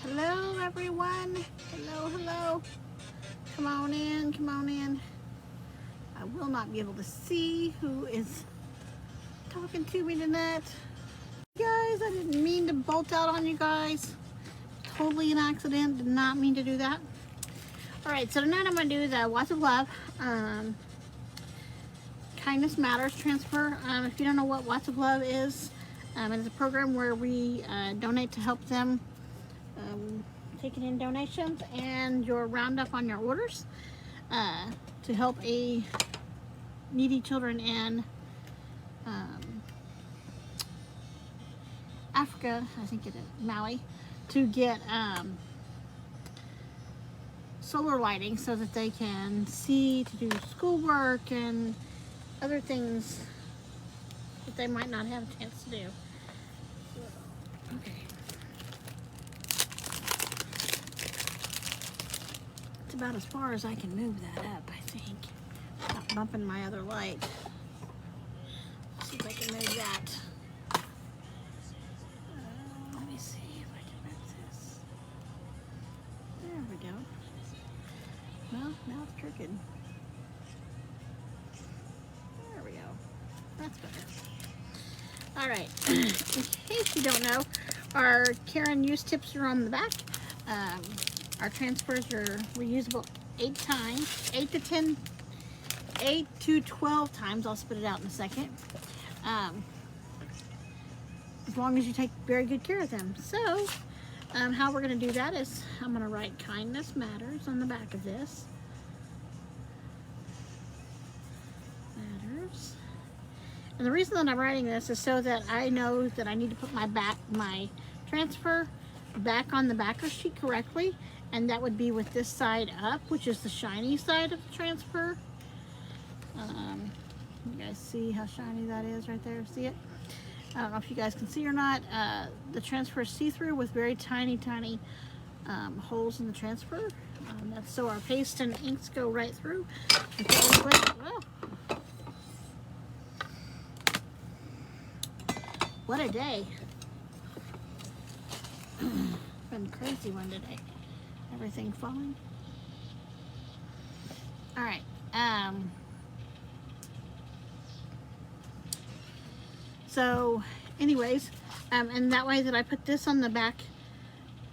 Hello, everyone. Hello, hello. Come on in, come on in. I will not be able to see who is talking to me tonight. Guys, I didn't mean to bolt out on you guys. Totally an accident. Did not mean to do that. Alright, so tonight I'm going to do the Watts of Love Kindness Matters transfer. If you don't know what Watts of Love is, it's a program where we donate to help them taking in donations and your roundup on your orders to help needy children in Africa, I think it is, Maui, to get solar lighting so that they can see, to do schoolwork and other things that they might not have a chance to do. Okay. It's about as far as I can move that up, I think. Not bumping my other light. Let's see if I can move that. Let me see if I can move this. There we go. Well, now it's crooked. There we go. That's better. All right. In case you don't know, our Karen use tips are on the back. Our transfers are reusable 8 times, 8 to 12 times. I'll spit it out in a second. As long as you take very good care of them. So, how we're going to do that is I'm going to write Kindness Matters on the back of this. Matters. And the reason that I'm writing this is so that I know that I need to put my transfer back on the backer sheet correctly, and that would be with this side up, which is the shiny side of the transfer. You guys see how shiny that is right there? See it? I don't know if you guys can see or not. The transfer is see-through with very tiny holes in the transfer. That's so our paste and inks go right through. Oh. What a day. Been a crazy one today. Everything falling. All right. So anyways, and that way that I put this on the back,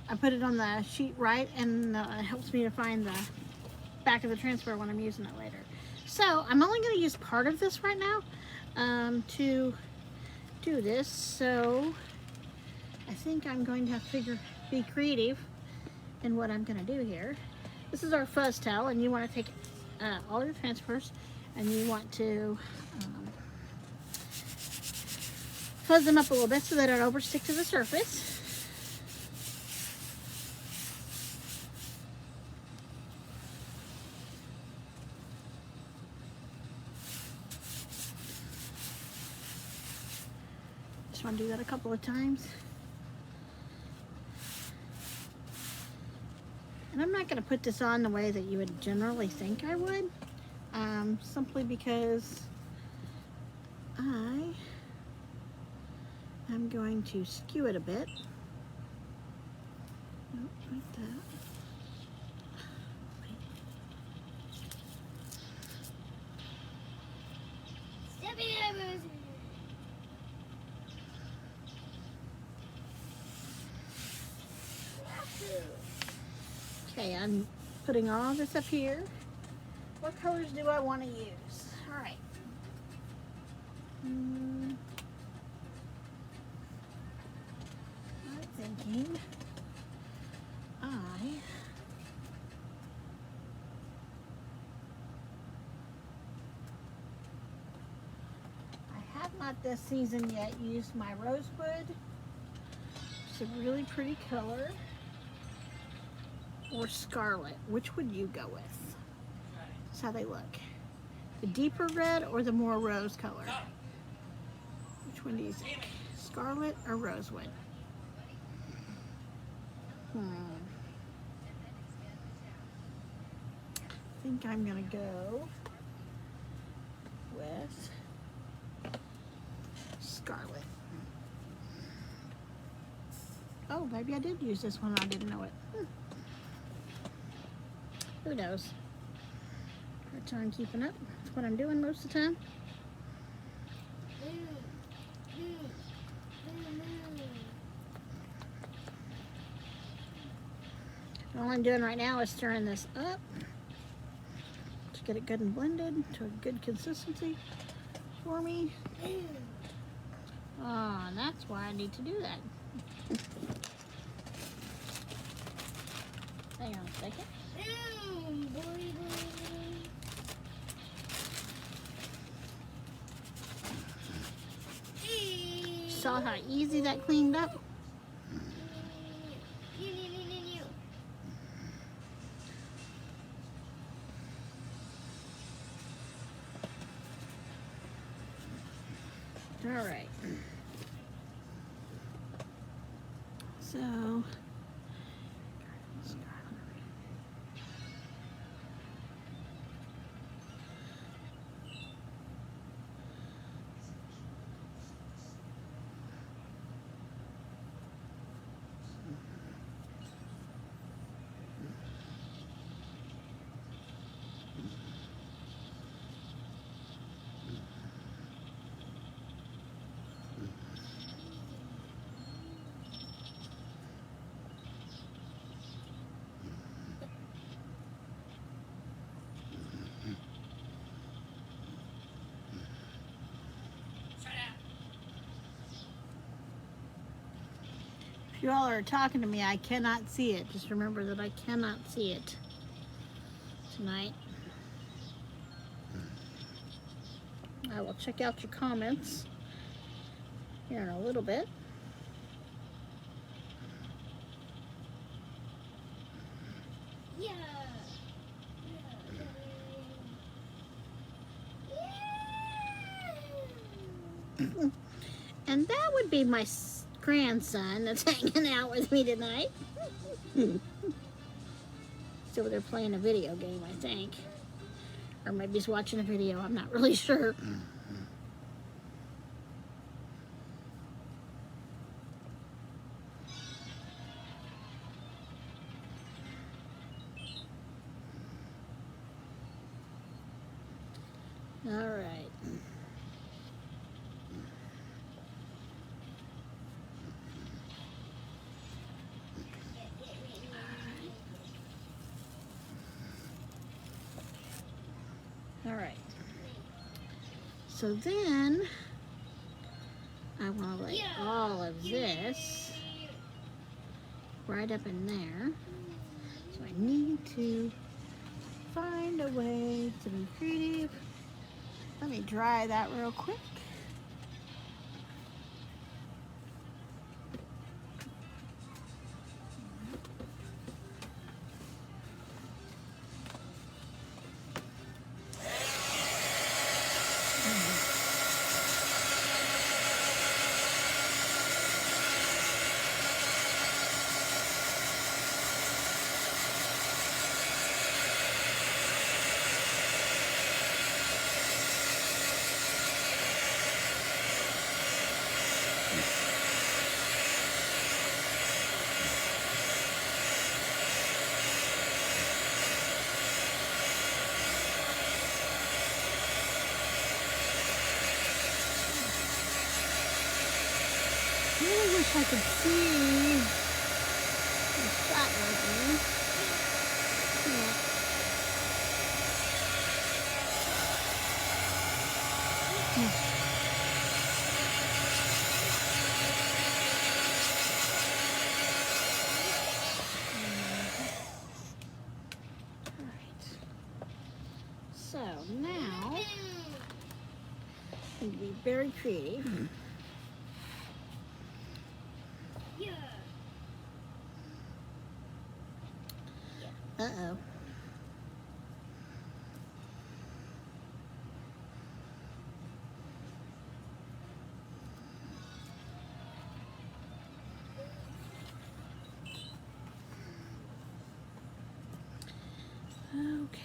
I put it on the sheet right, and it helps me to find the back of the transfer when I'm using it later. So I'm only going to use part of this right now to do this. So I think I'm going to have to be creative in what I'm going to do here. This is our fuzz towel, and you want to take all your transfers and you want to fuzz them up a little bit so they don't overstick to the surface. Just want to do that a couple of times. And I'm not going to put this on the way that you would generally think I would, simply because I'm going to skew it a bit. Nope, like that. Okay, I'm putting all this up here. What colors do I want to use? All right. I'm thinking I have not this season yet used my rosewood. It's a really pretty color. Or scarlet. Which would you go with? That's how they look. The deeper red or the more rose color? Which one do you think? Scarlet or rosewood? I think I'm gonna go with scarlet. Oh, maybe I did use this one. I didn't know it. Who knows? Hard time keeping up. That's what I'm doing most of the time. All I'm doing right now is stirring this up to get it good and blended to a good consistency for me. And that's why I need to do that. Hang on a second. Saw how easy that cleaned up? All right. So, if you all are talking to me, I cannot see it. Just remember that I cannot see it tonight. I will check out your comments here in a little bit. And that would be my grandson that's hanging out with me tonight. Still they're playing a video game, I think. Or maybe he's watching a video, I'm not really sure. All right. All right. So then I want to lay all of this right up in there. So I need to find a way to be creative. Let me dry that real quick. I really wish I could see the shot working. Yeah. All right. So now, I need to be very creative. Uh-oh. Okay.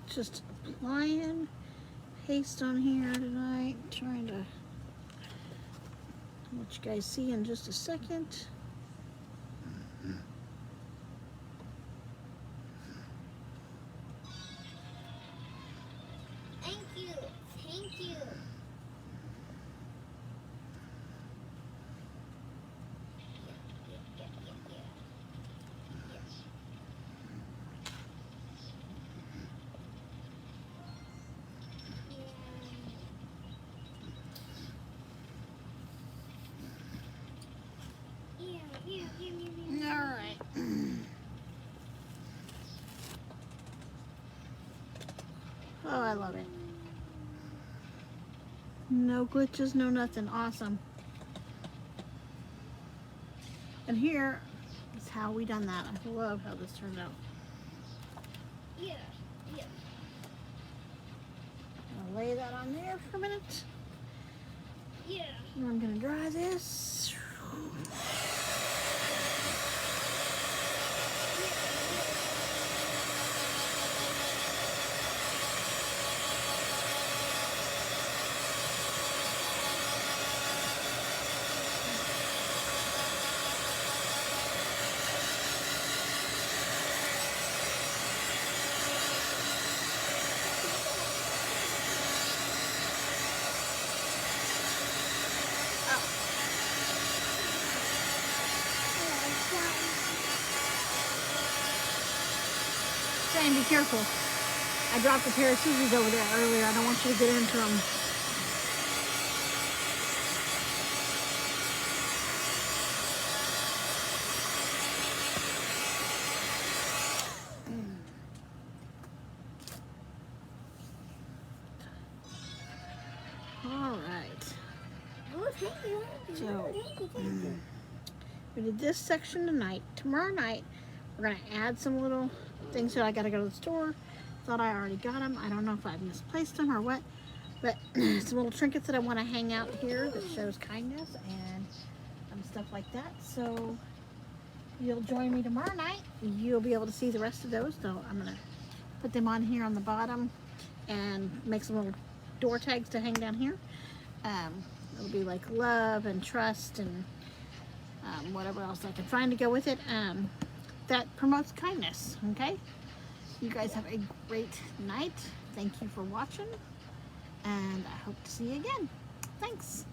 just applying paste on here tonight, trying to let you guys see in just a second. Thank you. Thank you. All right. Oh, I love it. No glitches, no nothing. Awesome. And here is how we done that. I love how this turned out. Yeah. Yeah. I'll lay that on there for a minute. Yeah. And I'm gonna dry this. Saying be careful. I dropped a pair of scissors over there earlier. I don't want you to get into them. All right. So we did this section tonight. Tomorrow night we're gonna add some little things that I gotta go to the store. Thought I already got them. I don't know if I've misplaced them or what, but some little trinkets that I want to hang out here that shows kindness and stuff like that. So you'll join me tomorrow night. You'll be able to see the rest of those. So I'm gonna put them on here on the bottom and make some little door tags to hang down here. It'll be like love and trust and whatever else I can find to go with it. That promotes kindness. Okay. You guys have a great night. Thank you for watching, and I hope to see you again. Thanks.